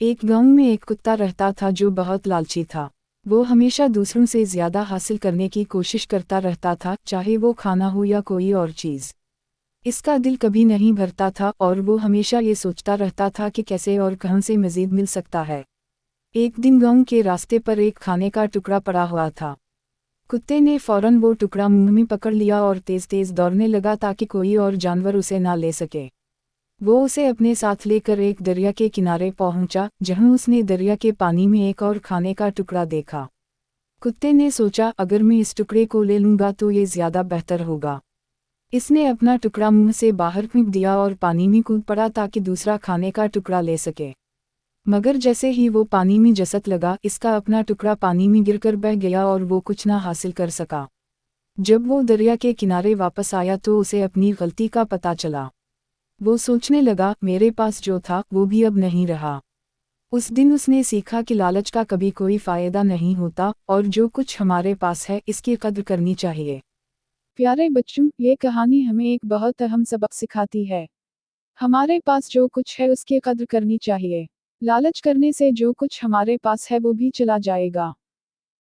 एक गांव में एक कुत्ता रहता था जो बहुत लालची था। वो हमेशा दूसरों से ज्यादा हासिल करने की कोशिश करता रहता था, चाहे वो खाना हो या कोई और चीज। इसका दिल कभी नहीं भरता था और वो हमेशा ये सोचता रहता था कि कैसे और कहाँ से मजीद मिल सकता है। एक दिन गांव के रास्ते पर एक खाने का टुकड़ा पड़ा हुआ था। कुत्ते ने फौरन वो टुकड़ा मुंह में पकड़ लिया और तेज तेज दौड़ने लगा ताकि कोई और जानवर उसे ना ले सके। वो उसे अपने साथ लेकर एक दरिया के किनारे पहुंचा, जहां उसने दरिया के पानी में एक और खाने का टुकड़ा देखा। कुत्ते ने सोचा, अगर मैं इस टुकड़े को ले लूंगा तो ये ज्यादा बेहतर होगा। इसने अपना टुकड़ा मुंह से बाहर फेंक दिया और पानी में कूद पड़ा ताकि दूसरा खाने का टुकड़ा ले सके। मगर जैसे ही वो पानी में जसक लगा, इसका अपना टुकड़ा पानी में गिरकर बह गया और वो कुछ ना हासिल कर सका। जब वो दरिया के किनारे वापस आया तो उसे अपनी गलती का पता चला। वो सोचने लगा, मेरे पास जो था वो भी अब नहीं रहा। उस दिन उसने सीखा कि लालच का कभी कोई फायदा नहीं होता और जो कुछ हमारे पास है इसकी कद्र करनी चाहिए। प्यारे बच्चों, ये कहानी हमें एक बहुत अहम सबक सिखाती है। हमारे पास जो कुछ है उसकी कद्र करनी चाहिए। लालच करने से जो कुछ हमारे पास है वो भी चला जाएगा।